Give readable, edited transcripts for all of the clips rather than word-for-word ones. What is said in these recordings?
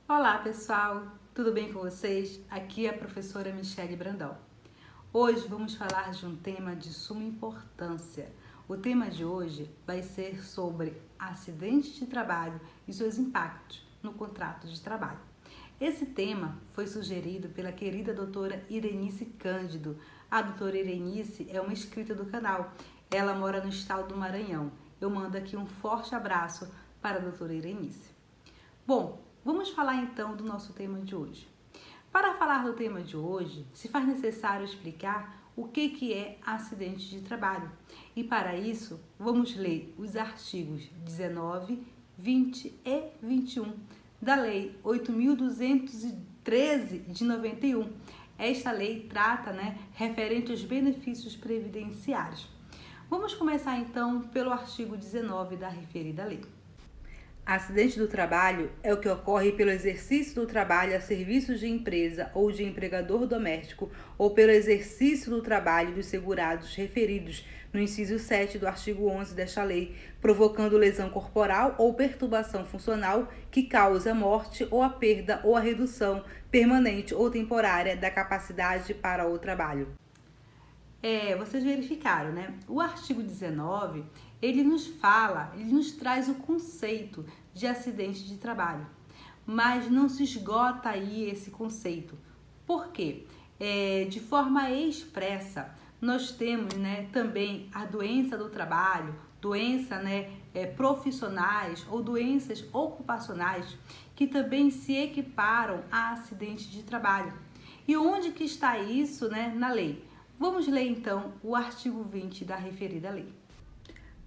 Olá pessoal, tudo bem com vocês? Aqui é a professora Michele Brandão. Hoje vamos falar de um tema de suma importância. O tema de hoje vai ser sobre acidentes de trabalho e seus impactos no contrato de trabalho. Esse tema foi sugerido pela querida doutora Irenice Cândido. A doutora Irenice é uma inscrita do canal. Ela mora no estado do Maranhão. Eu mando aqui um forte abraço para a doutora Irenice. Bom, vamos falar então do nosso tema de hoje. Para falar do tema de hoje, se faz necessário explicar o que é acidente de trabalho. E para isso, vamos ler os artigos 19, 20 e 21 da Lei 8.213 de 91. Esta lei trata, referente aos benefícios previdenciários. Vamos começar então pelo artigo 19 da referida lei. Acidente do trabalho é o que ocorre pelo exercício do trabalho a serviço de empresa ou de empregador doméstico ou pelo exercício do trabalho dos segurados referidos no inciso 7 do artigo 11 desta lei, provocando lesão corporal ou perturbação funcional que causa a morte ou a perda ou a redução permanente ou temporária da capacidade para o trabalho. Vocês verificaram, né? O artigo 19, ele nos traz o conceito de acidente de trabalho, mas não se esgota aí esse conceito. Por quê? De forma expressa, nós temos, também a doença do trabalho, doença, profissionais ou doenças ocupacionais que também se equiparam a acidente de trabalho. E onde que está isso, na lei? Vamos ler então o artigo 20 da referida lei.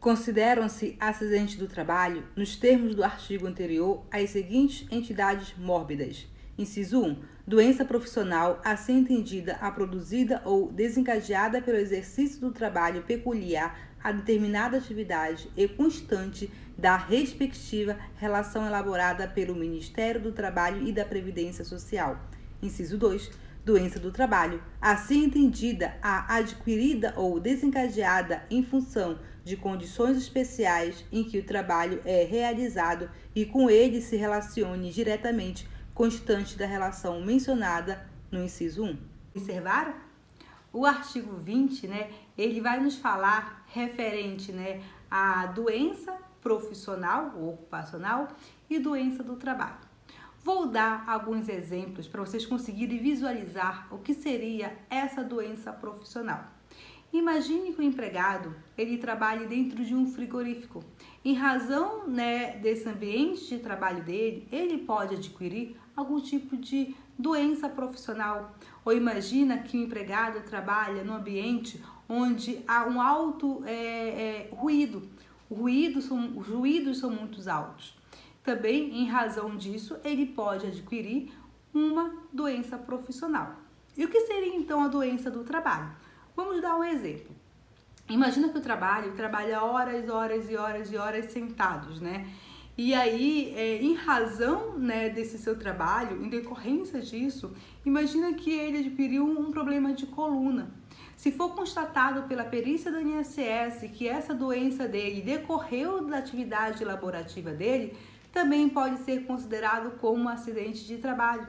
Consideram-se acidentes do trabalho, nos termos do artigo anterior, as seguintes entidades mórbidas. Inciso 1. Doença profissional, assim entendida a produzida ou desencadeada pelo exercício do trabalho peculiar a determinada atividade e constante da respectiva relação elaborada pelo Ministério do Trabalho e da Previdência Social. Inciso 2. Doença do trabalho, assim entendida a adquirida ou desencadeada em função de condições especiais em que o trabalho é realizado e com ele se relacione diretamente constante da relação mencionada no inciso 1. Observaram? O artigo 20, ele vai nos falar referente, à doença profissional ou ocupacional e doença do trabalho. Vou dar alguns exemplos para vocês conseguirem visualizar o que seria essa doença profissional. Imagine que o empregado ele trabalhe dentro de um frigorífico. Em razão, desse ambiente de trabalho dele, ele pode adquirir algum tipo de doença profissional. Ou imagina que o empregado trabalha num ambiente onde há um alto ruído. Os ruídos são muito altos. Também, em razão disso, ele pode adquirir uma doença profissional. E o que seria então a doença do trabalho? Vamos dar um exemplo. Imagina que o trabalha horas e horas sentados, E aí, em razão, desse seu trabalho, em decorrência disso, imagina que ele adquiriu um problema de coluna. Se for constatado pela perícia do INSS que essa doença dele decorreu da atividade laborativa dele, também pode ser considerado como um acidente de trabalho.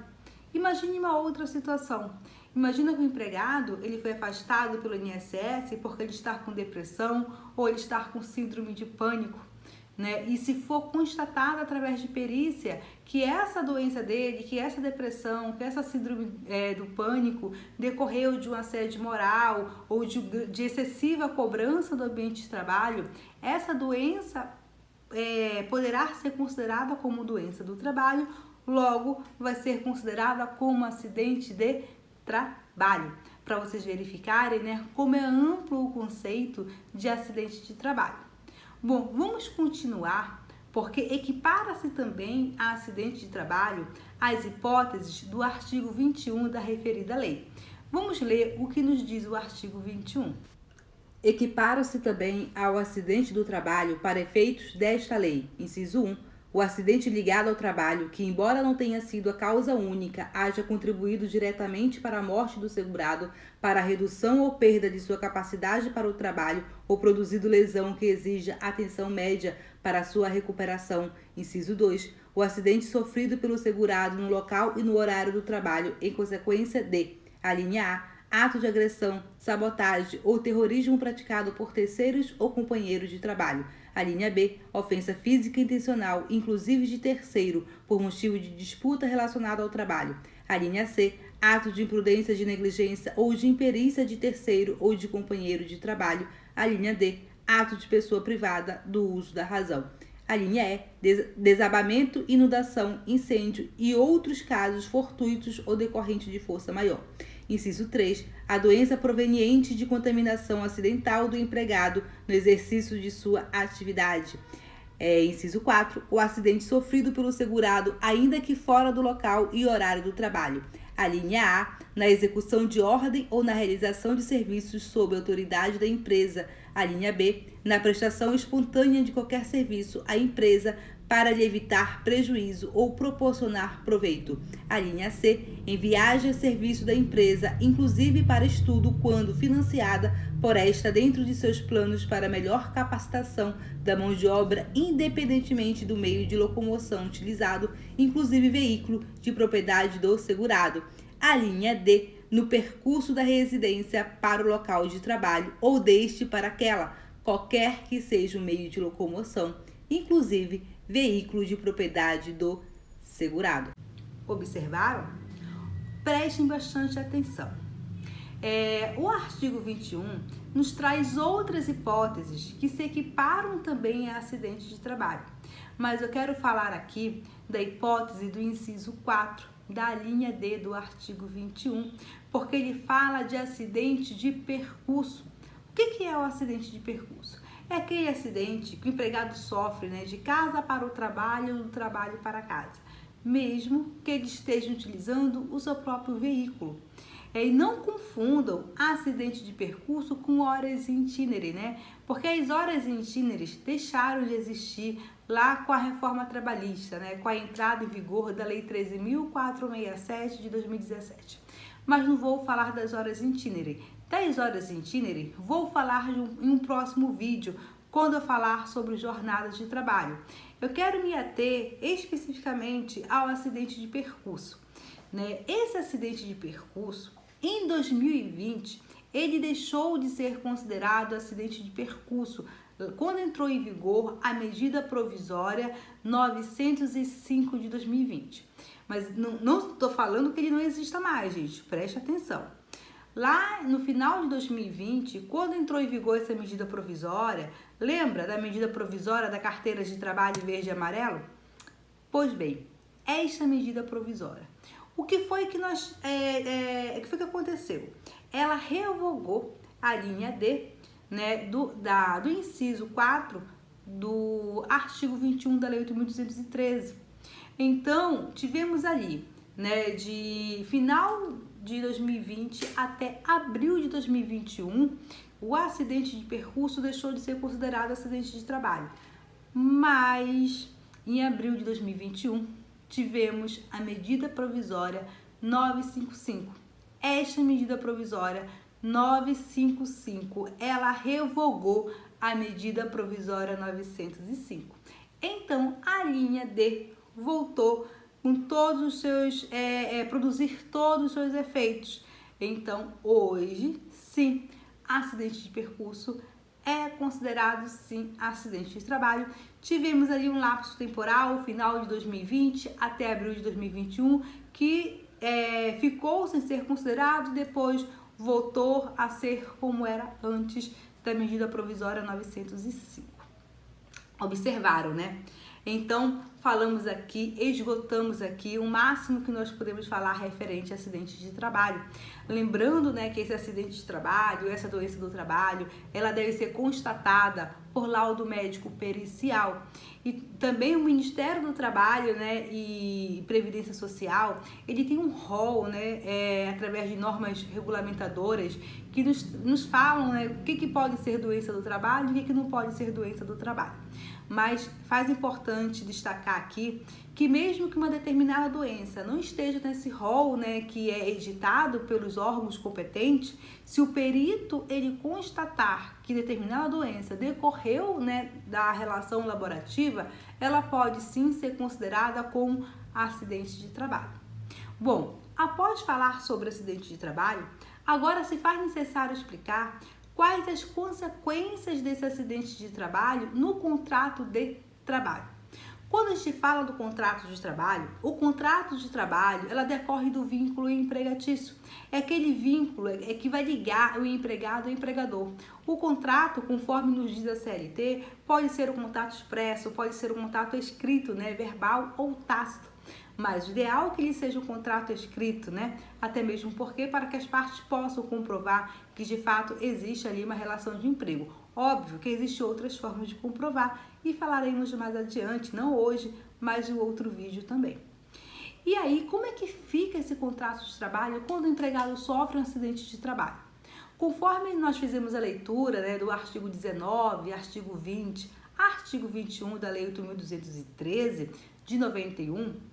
Imagine uma outra situação. Imagina que o empregado ele foi afastado pelo INSS porque ele está com depressão ou ele está com síndrome de pânico. E se for constatado através de perícia que essa doença dele, que essa depressão, que essa síndrome do pânico decorreu de um assédio moral ou de excessiva cobrança do ambiente de trabalho, essa doença poderá ser considerada como doença do trabalho, logo vai ser considerada como acidente de trabalho. Para vocês verificarem, como é amplo o conceito de acidente de trabalho. Bom, vamos continuar, porque equipara-se também a acidente de trabalho as hipóteses do artigo 21 da referida lei. Vamos ler o que nos diz o artigo 21. Equiparam-se também ao acidente do trabalho para efeitos desta lei. Inciso 1. O acidente ligado ao trabalho, que embora não tenha sido a causa única, haja contribuído diretamente para a morte do segurado, para a redução ou perda de sua capacidade para o trabalho, ou produzido lesão que exija atenção média para sua recuperação. Inciso 2. O acidente sofrido pelo segurado no local e no horário do trabalho em consequência de: a linha A, ato de agressão, sabotagem ou terrorismo praticado por terceiros ou companheiros de trabalho. A linha B, ofensa física intencional, inclusive de terceiro, por motivo de disputa relacionada ao trabalho. A linha C, ato de imprudência, de negligência ou de imperícia de terceiro ou de companheiro de trabalho. A linha D, ato de pessoa privada do uso da razão. A linha E, desabamento, inundação, incêndio e outros casos fortuitos ou decorrentes de força maior. Inciso 3. A doença proveniente de contaminação acidental do empregado no exercício de sua atividade. Inciso 4. O acidente sofrido pelo segurado, ainda que fora do local e horário do trabalho. A linha A, na execução de ordem ou na realização de serviços sob autoridade da empresa. A linha B, na prestação espontânea de qualquer serviço à empresa para lhe evitar prejuízo ou proporcionar proveito. A linha C, em viagem a serviço da empresa, inclusive para estudo, quando financiada por esta dentro de seus planos para melhor capacitação da mão de obra, independentemente do meio de locomoção utilizado, inclusive veículo de propriedade do segurado. A linha D, no percurso da residência para o local de trabalho ou deste para aquela, qualquer que seja o meio de locomoção, inclusive veículo de propriedade do segurado. Observaram? Prestem bastante atenção. O artigo 21 nos traz outras hipóteses que se equiparam também a acidente de trabalho. Mas eu quero falar aqui da hipótese do inciso 4, da linha D do artigo 21, porque ele fala de acidente de percurso. O que é o acidente de percurso? É aquele acidente que o empregado sofre, de casa para o trabalho, do trabalho para casa, mesmo que ele esteja utilizando o seu próprio veículo. E não confundam acidente de percurso com horas in itinere, Porque as horas in itinere deixaram de existir lá com a reforma trabalhista, com a entrada em vigor da Lei 13.467 de 2017. Mas não vou falar das horas in itinere. Das horas in itinere, vou falar em um próximo vídeo, quando eu falar sobre jornadas de trabalho. Eu quero me ater especificamente ao acidente de percurso. Esse acidente de percurso, em 2020, ele deixou de ser considerado acidente de percurso quando entrou em vigor a medida provisória 905 de 2020. Mas não estou falando que ele não exista mais, gente. Preste atenção. Lá no final de 2020, quando entrou em vigor essa medida provisória, lembra da medida provisória da carteira de trabalho verde e amarelo? Pois bem, esta medida provisória, o que foi que que aconteceu? Ela revogou a linha D, do inciso 4 do artigo 21 da Lei 8.213. Então, tivemos ali, de final de 2020 até abril de 2021, o acidente de percurso deixou de ser considerado acidente de trabalho. Mas, em abril de 2021, tivemos a medida provisória 955. Esta medida provisória 955, ela revogou a medida provisória 905. Então, a linha D voltou com todos os seus, produzir todos os seus efeitos. Então, hoje, sim, acidente de percurso é considerado, sim, acidente de trabalho. Tivemos ali um lapso temporal, final de 2020 até abril de 2021, que ficou sem ser considerado, depois voltou a ser como era antes da medida provisória 905. Observaram, Então, falamos aqui, esgotamos aqui o máximo que nós podemos falar referente a acidente de trabalho. Lembrando, que esse acidente de trabalho, essa doença do trabalho, ela deve ser constatada por laudo médico pericial. E também o Ministério do Trabalho, e Previdência Social, ele tem um rol, através de normas regulamentadoras que nos falam, o que pode ser doença do trabalho e o que não pode ser doença do trabalho. Mas faz importante destacar aqui que mesmo que uma determinada doença não esteja nesse rol, né, que é editado pelos órgãos competentes, se o perito ele constatar que determinada doença decorreu, né, da relação laborativa, ela pode sim ser considerada como acidente de trabalho. Bom, após falar sobre acidente de trabalho, agora se faz necessário explicar quais as consequências desse acidente de trabalho no contrato de trabalho. Quando a gente fala do contrato de trabalho, o contrato de trabalho, ela decorre do vínculo empregatício. É aquele vínculo que vai ligar o empregado ao empregador. O contrato, conforme nos diz a CLT, pode ser um contrato expresso, pode ser um contrato escrito, né, verbal ou tácito. Mas o ideal é que ele seja um contrato escrito, né? Até mesmo porque para que as partes possam comprovar que de fato existe ali uma relação de emprego. Óbvio que existem outras formas de comprovar e falaremos mais adiante, não hoje, mas em outro vídeo também. E aí, como é que fica esse contrato de trabalho quando o empregado sofre um acidente de trabalho? Conforme nós fizemos a leitura, né, do artigo 19, artigo 20, artigo 21 da Lei 8.213 de 91,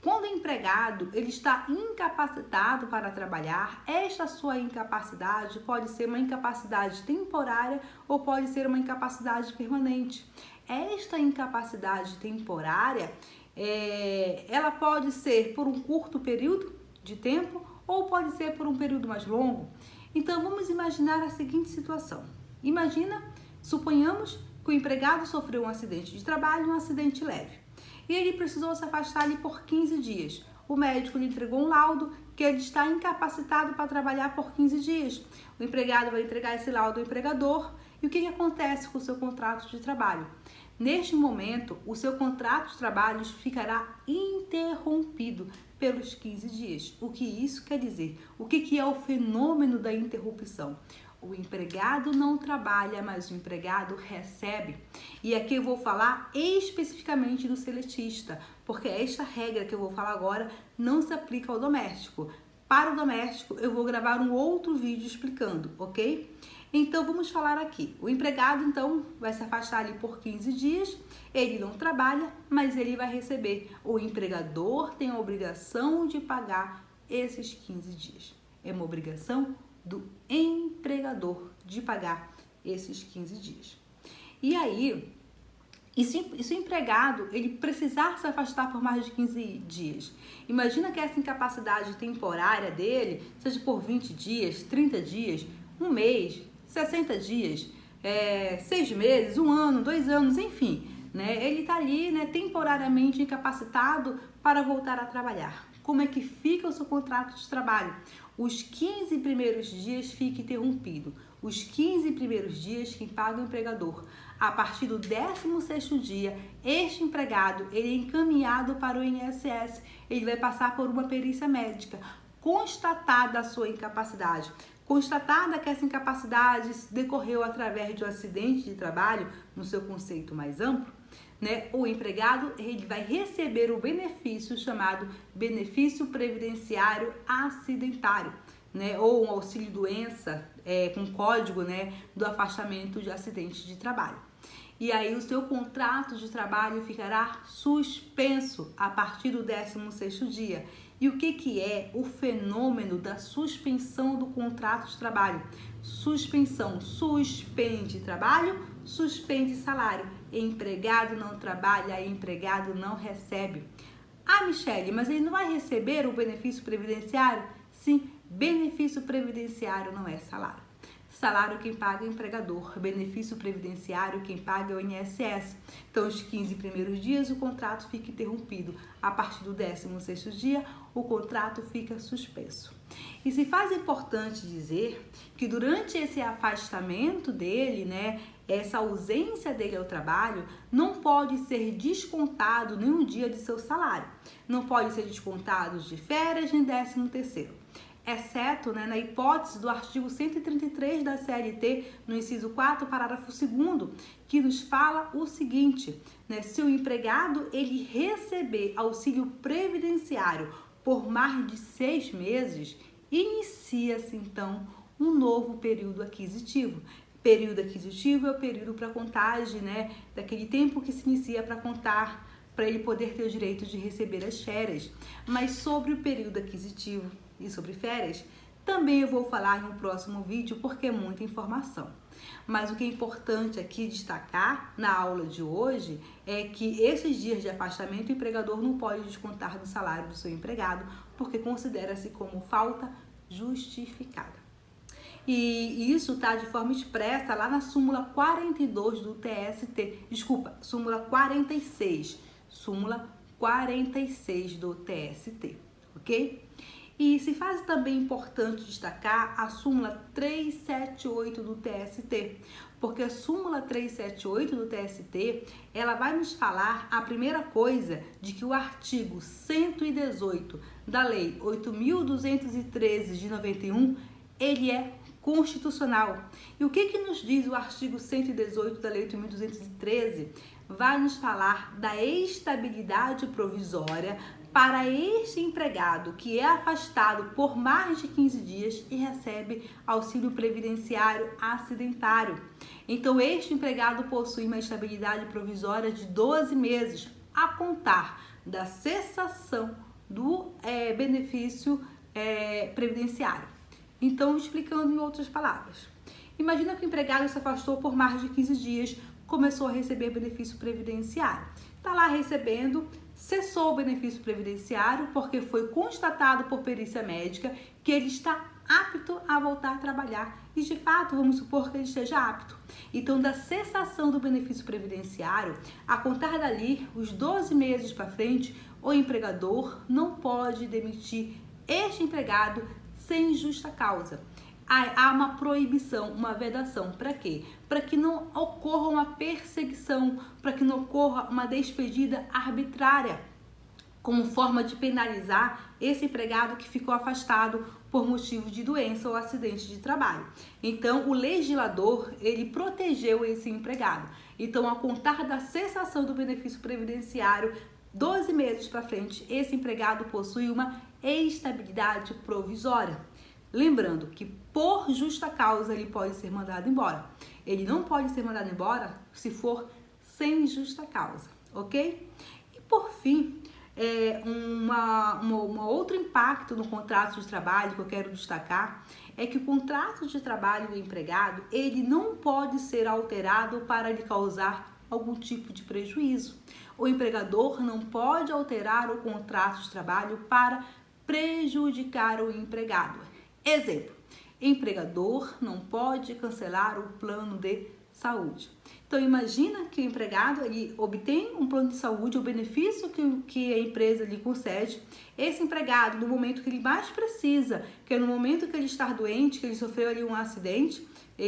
quando o empregado ele está incapacitado para trabalhar, esta sua incapacidade pode ser uma incapacidade temporária ou pode ser uma incapacidade permanente. Esta incapacidade temporária, ela pode ser por um curto período de tempo ou pode ser por um período mais longo. Então, vamos imaginar a seguinte situação. Suponhamos que o empregado sofreu um acidente de trabalho, um acidente leve. E ele precisou se afastar ali por 15 dias. O médico lhe entregou um laudo que ele está incapacitado para trabalhar por 15 dias. O empregado vai entregar esse laudo ao empregador. E o que acontece com o seu contrato de trabalho? Neste momento, o seu contrato de trabalho ficará interrompido pelos 15 dias. O que isso quer dizer? O que é o fenômeno da interrupção? O empregado não trabalha, mas o empregado recebe. E aqui eu vou falar especificamente do seletista, porque esta regra que eu vou falar agora não se aplica ao doméstico. Para o doméstico, eu vou gravar um outro vídeo explicando, ok? Então, vamos falar aqui. O empregado, então, vai se afastar ali por 15 dias. Ele não trabalha, mas ele vai receber. O empregador tem a obrigação de pagar esses 15 dias. É uma obrigação do empregador de pagar esses 15 dias. E aí, e se o empregado ele precisar se afastar por mais de 15 dias, imagina que essa incapacidade temporária dele seja por 20 dias, 30 dias, um mês, 60 dias, 6 meses, 1 ano, 2 anos, enfim, né? Ele está ali, né, temporariamente incapacitado para voltar a trabalhar. Como é que fica o seu contrato de trabalho? Os 15 primeiros dias fica interrompido. Os 15 primeiros dias quem paga é o empregador. A partir do 16º dia, este empregado ele é encaminhado para o INSS. Ele vai passar por uma perícia médica. Constatada a sua incapacidade, constatada que essa incapacidade decorreu através de um acidente de trabalho, no seu conceito mais amplo, né, o empregado ele vai receber o benefício chamado benefício previdenciário acidentário, né, ou um auxílio doença com código, né, do afastamento de acidente de trabalho. E aí o seu contrato de trabalho ficará suspenso a partir do 16º dia. E o que é o fenômeno da suspensão do contrato de trabalho? Suspensão, suspende trabalho, suspende salário. Empregado não trabalha, empregado não recebe. Ah, Michele, mas ele não vai receber o benefício previdenciário? Sim, benefício previdenciário não é salário. Salário quem paga é o empregador, benefício previdenciário quem paga é o INSS. Então, os 15 primeiros dias o contrato fica interrompido. A partir do 16º dia, o contrato fica suspenso. E se faz importante dizer que durante esse afastamento dele, né, essa ausência dele ao trabalho, não pode ser descontado nenhum dia de seu salário. Não pode ser descontado de férias nem 13º. Exceto, né, na hipótese do artigo 133 da CLT, no inciso 4, parágrafo 2º, que nos fala o seguinte, né, se o empregado ele receber auxílio previdenciário por mais de 6 meses, inicia-se então um novo período aquisitivo. Período aquisitivo é o período para contagem, né, daquele tempo que se inicia para contar para ele poder ter o direito de receber as férias. Mas sobre o período aquisitivo e sobre férias, também eu vou falar em um próximo vídeo, porque é muita informação. Mas o que é importante aqui destacar na aula de hoje é que esses dias de afastamento o empregador não pode descontar do salário do seu empregado, porque considera-se como falta justificada. E isso está de forma expressa lá na súmula 42 do TST, súmula 46 do TST, ok? E se faz também importante destacar a súmula 378 do TST, porque a súmula 378 do TST, ela vai nos falar a primeira coisa de que o artigo 118 da Lei 8.213 de 91, ele é constitucional. E o que nos diz o artigo 118 da Lei 8.213? Vai nos falar da estabilidade provisória para este empregado que é afastado por mais de 15 dias e recebe auxílio previdenciário acidentário. Então, este empregado possui uma estabilidade provisória de 12 meses a contar da cessação do benefício previdenciário. Então, explicando em outras palavras, imagina que o empregado se afastou por mais de 15 dias, começou a receber benefício previdenciário. Está lá recebendo, cessou o benefício previdenciário porque foi constatado por perícia médica que ele está apto a voltar a trabalhar e, de fato, vamos supor que ele esteja apto. Então, da cessação do benefício previdenciário, a contar dali, os 12 meses para frente, o empregador não pode demitir este empregado sem justa causa. Há uma proibição, uma vedação. Para quê? Para que não ocorra uma perseguição, para que não ocorra uma despedida arbitrária, como forma de penalizar esse empregado que ficou afastado por motivo de doença ou acidente de trabalho. Então, o legislador, ele protegeu esse empregado. Então, a contar da cessação do benefício previdenciário, 12 meses para frente, esse empregado possui uma estabilidade provisória. Lembrando que por justa causa ele pode ser mandado embora. Ele não pode ser mandado embora se for sem justa causa, ok? E por fim, um outro impacto no contrato de trabalho que eu quero destacar é que o contrato de trabalho do empregado, ele não pode ser alterado para lhe causar algum tipo de prejuízo. O empregador não pode alterar o contrato de trabalho para prejudicar o empregado. Exemplo, empregador não pode cancelar o plano de saúde. Então, imagina que o empregado ele obtém um plano de saúde, o benefício que a empresa lhe concede. Esse empregado, no momento que ele mais precisa, que é no momento que ele está doente, que ele sofreu ali um acidente,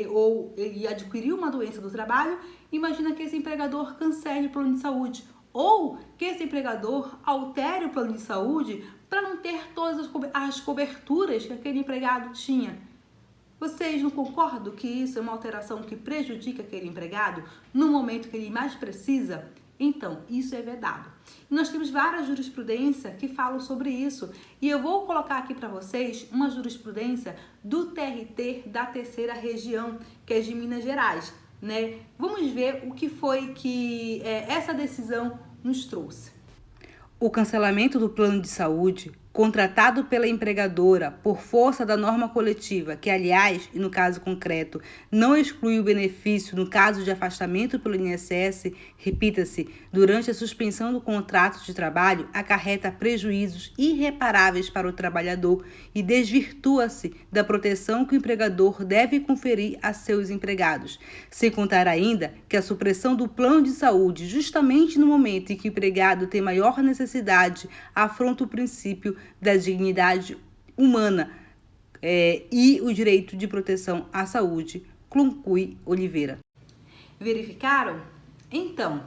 ou ele adquiriu uma doença do trabalho, imagina que esse empregador cancele o plano de saúde. Ou que esse empregador altere o plano de saúde para não ter todas as coberturas que aquele empregado tinha. Vocês não concordam que isso é uma alteração que prejudica aquele empregado no momento que ele mais precisa? Então, isso é vedado. E nós temos várias jurisprudências que falam sobre isso. E eu vou colocar aqui para vocês uma jurisprudência do TRT da Terceira Região, que é de Minas Gerais, né? Vamos ver o que foi que essa decisão nos trouxe. O cancelamento do plano de saúde contratado pela empregadora por força da norma coletiva, que, aliás, e no caso concreto, não exclui o benefício no caso de afastamento pelo INSS, repita-se, durante a suspensão do contrato de trabalho, acarreta prejuízos irreparáveis para o trabalhador e desvirtua-se da proteção que o empregador deve conferir a seus empregados. Sem contar ainda que a supressão do plano de saúde, justamente no momento em que o empregado tem maior necessidade, afronta o princípio da dignidade humana e o direito de proteção à saúde, conclui Oliveira. Verificaram? Então,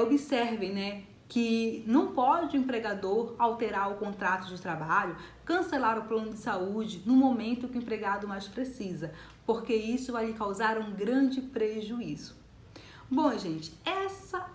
observem, né, que não pode o empregador alterar o contrato de trabalho, cancelar o plano de saúde no momento que o empregado mais precisa, porque isso vai lhe causar um grande prejuízo. Bom, gente,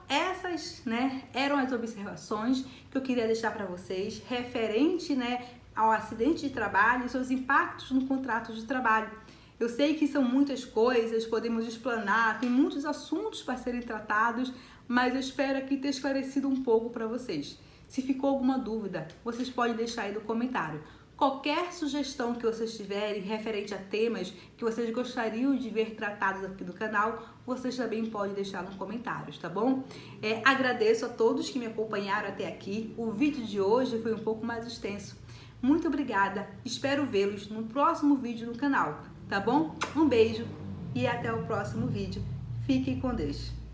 essas, né, eram as observações que eu queria deixar para vocês referente, né, ao acidente de trabalho e seus impactos no contrato de trabalho. Eu sei que são muitas coisas, podemos explanar, tem muitos assuntos para serem tratados, mas eu espero aqui ter esclarecido um pouco para vocês. Se ficou alguma dúvida, vocês podem deixar aí no comentário. Qualquer sugestão que vocês tiverem referente a temas que vocês gostariam de ver tratados aqui do canal, vocês também podem deixar nos comentários, tá bom? Agradeço a todos que me acompanharam até aqui. O vídeo de hoje foi um pouco mais extenso. Muito obrigada, espero vê-los no próximo vídeo no canal, tá bom? Um beijo e até o próximo vídeo. Fiquem com Deus.